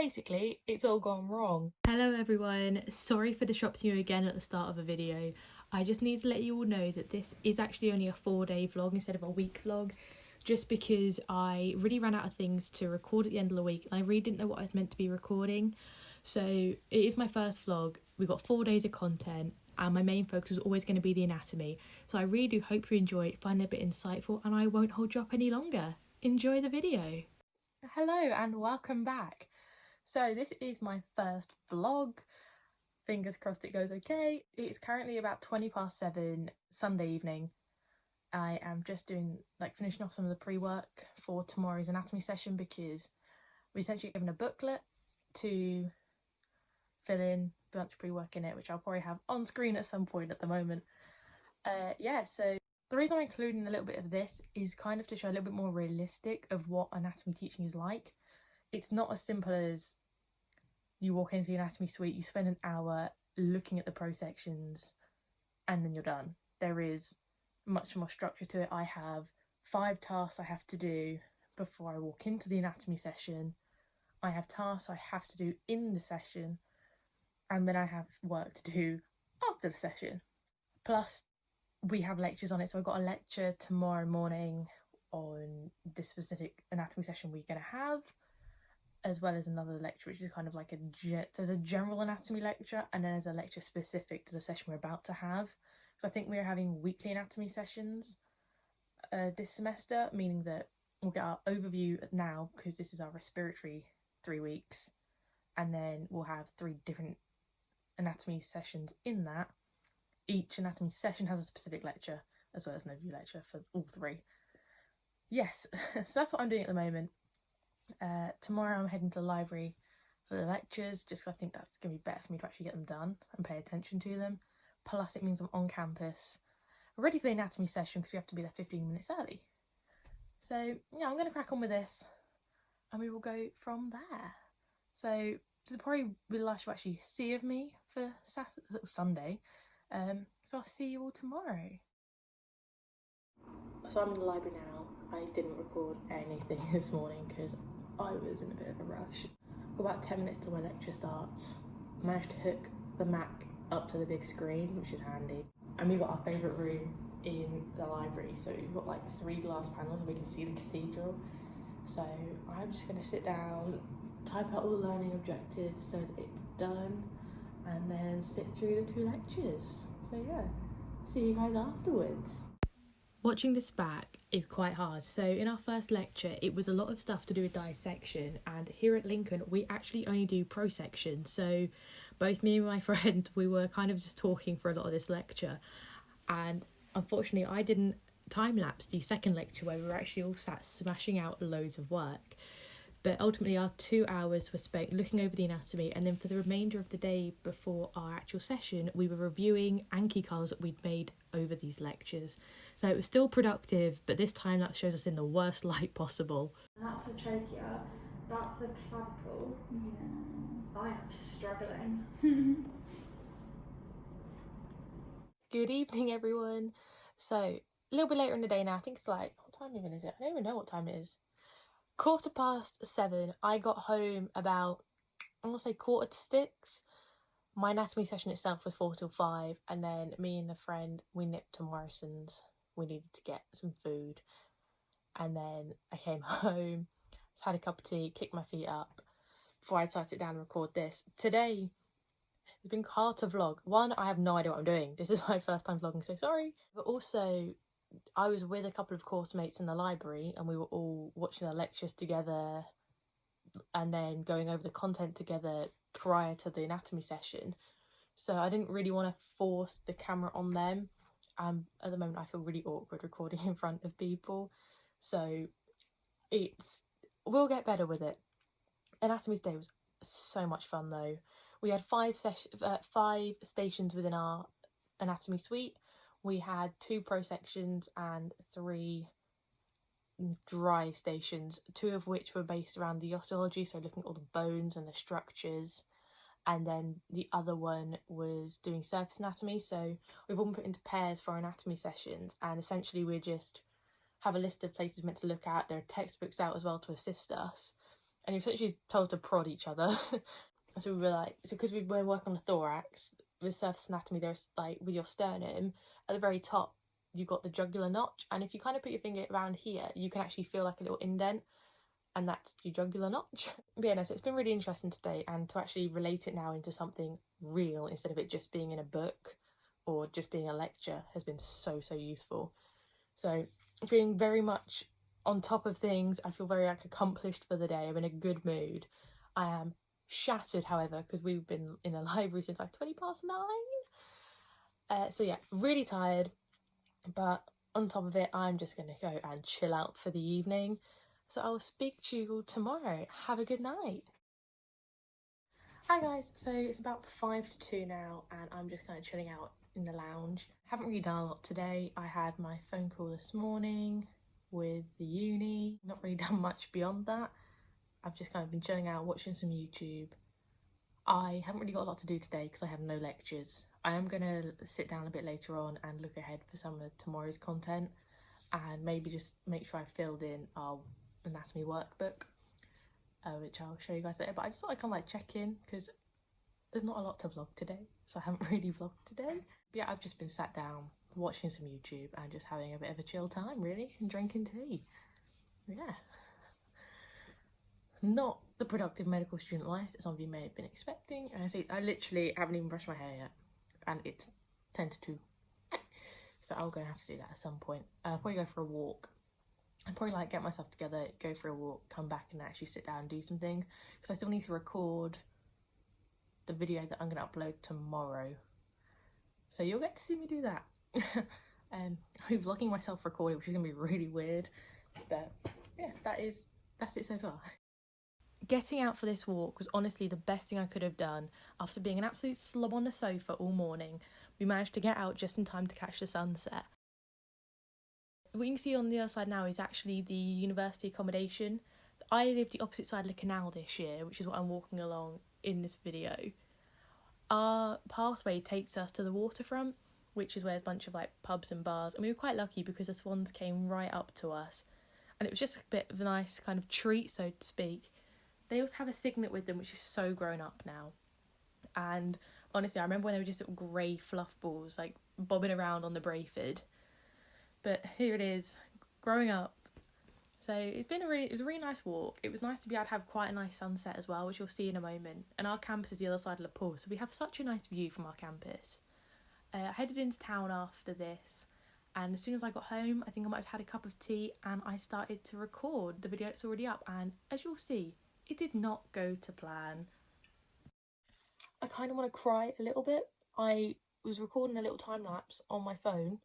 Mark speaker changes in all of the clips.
Speaker 1: Basically, it's all gone wrong.
Speaker 2: Hello everyone, sorry for disrupting you again at the start of a video. I just need to let you all know that this is actually only a 4-day vlog instead of a week vlog, just because I really ran out of things to record at the end of the week and I really didn't know what I was meant to be recording. So it is my first vlog, we've got 4 days of content and my main focus is always going to be the anatomy. So I really do hope you enjoy it, find it a bit insightful, and I won't hold you up any longer. Enjoy the video.
Speaker 1: Hello and welcome back. So this is my first vlog. Fingers crossed it goes okay. It's currently about 7:20 Sunday evening. I am just finishing off some of the pre-work for tomorrow's anatomy session because we essentially given a booklet to fill in a bunch of pre-work in it, which I'll probably have on screen at some point at the moment. So the reason I'm including a little bit of this is kind of to show a little bit more realistic of what anatomy teaching is like. It's not as simple as you walk into the anatomy suite, you spend an hour looking at the pro sections and then you're done. There is much more structure to it. I have 5 tasks I have to do before I walk into the anatomy session. I have tasks I have to do in the session, and then I have work to do after the session. Plus, we have lectures on it. So I've got a lecture tomorrow morning on the specific anatomy session we're going to have, as well as another lecture which is kind of like there's a general anatomy lecture and then there's a lecture specific to the session we're about to have. So I think we're having weekly anatomy sessions this semester, meaning that we'll get our overview now because this is our respiratory 3 weeks, and then we'll have 3 different anatomy sessions in that. Each anatomy session has a specific lecture as well as an overview lecture for all 3. Yes, so that's what I'm doing at the moment. Tomorrow I'm heading to the library for the lectures, just because I think that's going to be better for me to actually get them done and pay attention to them. Plus it means I'm on campus, ready for the anatomy session because we have to be there 15 minutes early. So yeah, I'm going to crack on with this and we will go from there. So this will probably be the last you actually see of me for Sunday. So I'll see you all tomorrow. So I'm in the library now. I didn't record anything this morning because I was in a bit of a rush. Got about 10 minutes till my lecture starts. Managed to hook the Mac up to the big screen, which is handy. And we've got our favourite room in the library. So we've got like 3 glass panels and we can see the cathedral. So I'm just going to sit down, type out all the learning objectives so that it's done, and then sit through the 2 lectures. So yeah, see you guys afterwards.
Speaker 2: Watching this back is quite hard. So in our first lecture, it was a lot of stuff to do with dissection, and here at Lincoln, we actually only do prosection. So both me and my friend, we were kind of just talking for a lot of this lecture, and unfortunately I didn't time-lapse the second lecture where we were actually all sat smashing out loads of work. But ultimately our 2 hours were spent looking over the anatomy, and then for the remainder of the day before our actual session we were reviewing Anki cards that we'd made over these lectures. So it was still productive, but this time that shows us in the worst light possible.
Speaker 3: That's the trachea, that's the clavicle. Yeah. I am struggling.
Speaker 1: Good evening everyone. So a little bit later in the day now. I think it's like, what time even is it? I don't even know what time it is. 7:15. I got home about, I want to say 5:45. My anatomy session itself was 4 till 5, and then me and a friend, we nipped to Morrison's. We needed to get some food, and then I came home, just had a cup of tea, kicked my feet up before I decided to sit down and record this. Today it's been hard to vlog. One, I have no idea what I'm doing. This is my first time vlogging, so sorry. But also, I was with a couple of course mates in the library and we were all watching the lectures together and then going over the content together prior to the anatomy session. So I didn't really want to force the camera on them. At the moment I feel really awkward recording in front of people. So we'll get better with it. Anatomy day was so much fun though. We had 5 stations within our anatomy suite. We had 2 pro sections and 3 dry stations, 2 of which were based around the osteology, so looking at all the bones and the structures, and then the other one was doing surface anatomy. So we've all been put into pairs for our anatomy sessions, and essentially we just have a list of places meant to look at. There are textbooks out as well to assist us, and you're essentially told to prod each other. So we were like, so because we were working on the thorax, with surface anatomy, there's like with your sternum at the very top, you've got the jugular notch, and if you kind of put your finger around here, you can actually feel like a little indent, and that's your jugular notch. But yeah, no, so it's been really interesting today, and to actually relate it now into something real instead of it just being in a book or just being a lecture has been so useful. So I'm feeling very much on top of things. I feel very like accomplished for the day. I'm in a good mood. I am shattered, however, because we've been in the library since like 9:20. So yeah, really tired, but on top of it, I'm just gonna go and chill out for the evening. So I'll speak to you all tomorrow. Have a good night. Hi guys, so it's about 5 to 2 now, and I'm just kind of chilling out in the lounge. Haven't really done a lot today. I had my phone call this morning with the uni. Not really done much beyond that. I've just kind of been chilling out, watching some YouTube. I haven't really got a lot to do today because I have no lectures. I am going to sit down a bit later on and look ahead for some of tomorrow's content, and maybe just make sure I filled in our anatomy workbook, which I'll show you guys later. But I just thought I can like check in because there's not a lot to vlog today, so I haven't really vlogged today. But yeah, I've just been sat down watching some YouTube and just having a bit of a chill time, really, and drinking tea. Yeah. Not the productive medical student life that some of you may have been expecting. And I literally haven't even brushed my hair yet, and it's 10 to 2. So I'll go and have to do that at some point. I'll probably go for a walk. I'll probably like get myself together, go for a walk, come back and actually sit down and do some things, because I still need to record the video that I'm going to upload tomorrow. So you'll get to see me do that. I'm vlogging myself recording, which is going to be really weird. But yeah, that's it so far. Getting out for this walk was honestly the best thing I could have done. After being an absolute slob on the sofa all morning, we managed to get out just in time to catch the sunset. What you can see on the other side now is actually the university accommodation. I live the opposite side of the canal this year, which is what I'm walking along in this video. Our pathway takes us to the waterfront, which is where there's a bunch of like pubs and bars, and we were quite lucky because the swans came right up to us, and it was just a bit of a nice kind of treat, so to speak. They also have a cygnet with them, which is so grown up now. And honestly, I remember when they were just little grey fluff balls, like bobbing around on the Brayford. But here it is, growing up. So it was a really nice walk. It was nice to be able to have quite a nice sunset as well, which you'll see in a moment. And our campus is the other side of the pool, so we have such a nice view from our campus. I headed into town after this, and as soon as I got home, I think I might have had a cup of tea, and I started to record the video that's already up. And as you'll see, it did not go to plan. I kind of want to cry a little bit. I was recording a little time lapse on my phone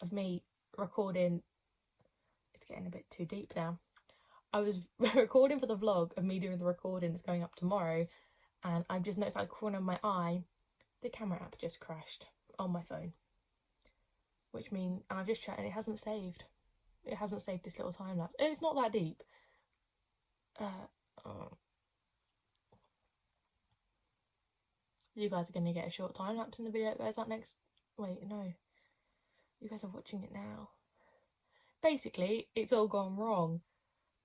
Speaker 1: of me recording. It's getting a bit too deep now. I was recording for the vlog of me doing the recording that's going up tomorrow, and I've just noticed at the corner of my eye, the camera app just crashed on my phone. Which means, and I've just checked and it hasn't saved. It hasn't saved this little time lapse. And it's not that deep. You guys are going to get a short time lapse in the video that goes up next. Wait, no. You guys are watching it now. Basically, it's all gone wrong.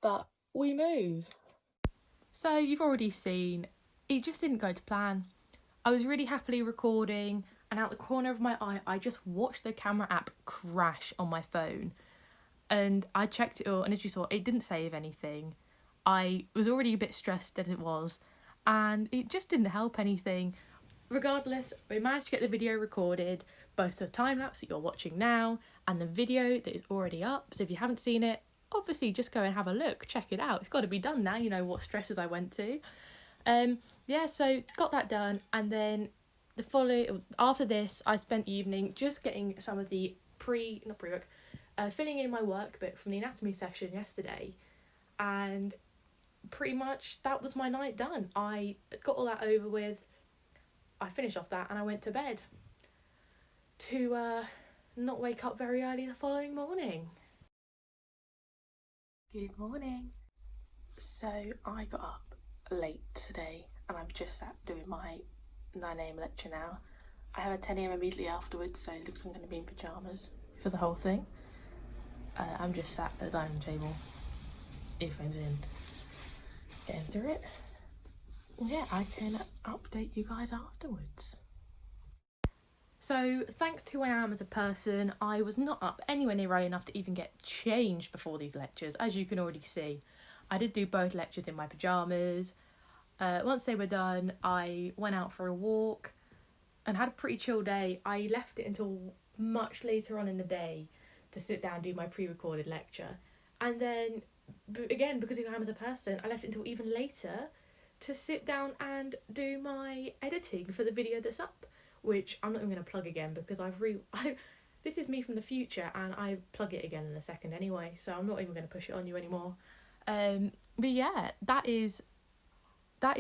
Speaker 1: But we move. So you've already seen, it just didn't go to plan. I was really happily recording, and out the corner of my eye, I just watched the camera app crash on my phone. And I checked it all, and as you saw, it didn't save anything. I was already a bit stressed as it was, and it just didn't help anything. Regardless, we managed to get the video recorded, both the time-lapse that you're watching now and the video that is already up. So if you haven't seen it, obviously just go and have a look, check it out. It's got to be done now, you know what stresses I went to. Yeah, so got that done, and then after this, I spent the evening just getting some of the filling in my workbook from the anatomy session yesterday, and pretty much that was my night done. I got all that over with. I finished off that and I went to bed to not wake up very early the following morning. Good morning. So I got up late today and I'm just sat doing my 9 AM lecture now. I have a 10 AM immediately afterwards, so it looks like I'm going to be in pyjamas for the whole thing. I'm just sat at the dining table, earphones in, getting through it. Yeah, I can update you guys afterwards. So, thanks to who I am as a person, I was not up anywhere near early enough to even get changed before these lectures, as you can already see. I did do both lectures in my pyjamas. Once they were done, I went out for a walk and had a pretty chill day. I left it until much later on in the day to sit down and do my pre-recorded lecture. And then, again, because of who I am as a person, I left it until even later to sit down and do my editing for the video that's up, which I'm not even going to plug again because this is me from the future and I plug it again in a second anyway, so I'm not even going to push it on you anymore. But yeah, that is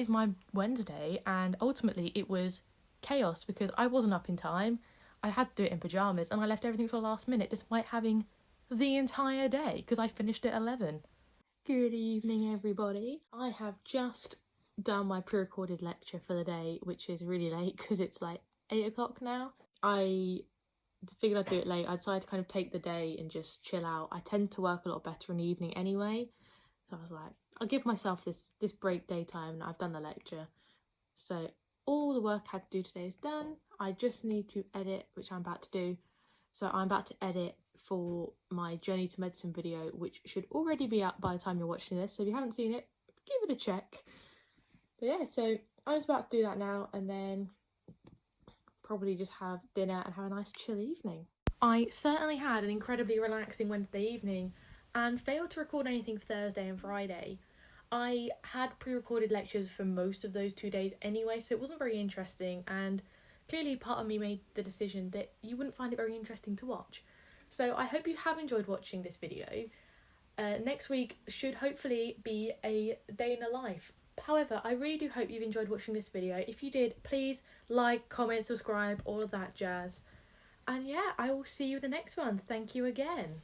Speaker 1: my Wednesday, and ultimately it was chaos because I wasn't up in time. I had to do it in pyjamas and I left everything for the last minute despite having the entire day because I finished at 11. Good evening, everybody. I have just done my pre-recorded lecture for the day, which is really late because it's like 8 o'clock now. I figured I'd do it late. I decided to kind of take the day and just chill out. I tend to work a lot better in the evening anyway, so I was like, I'll give myself this break daytime, and I've done the lecture. So all the work I had to do today is done. I just need to edit, which I'm about to do. So I'm about to edit for my Journey to Medicine video, which should already be up by the time you're watching this. So if you haven't seen it, give it a check. But yeah, so I was about to do that now, and then probably just have dinner and have a nice chill evening. I certainly had an incredibly relaxing Wednesday evening and failed to record anything for Thursday and Friday. I had pre-recorded lectures for most of those 2 days anyway, so it wasn't very interesting, and clearly part of me made the decision that you wouldn't find it very interesting to watch. So I hope you have enjoyed watching this video. Next week should hopefully be a day in the life. However, I really do hope you've enjoyed watching this video. If you did, please like, comment, subscribe, all of that jazz. And yeah, I will see you in the next one. Thank you again.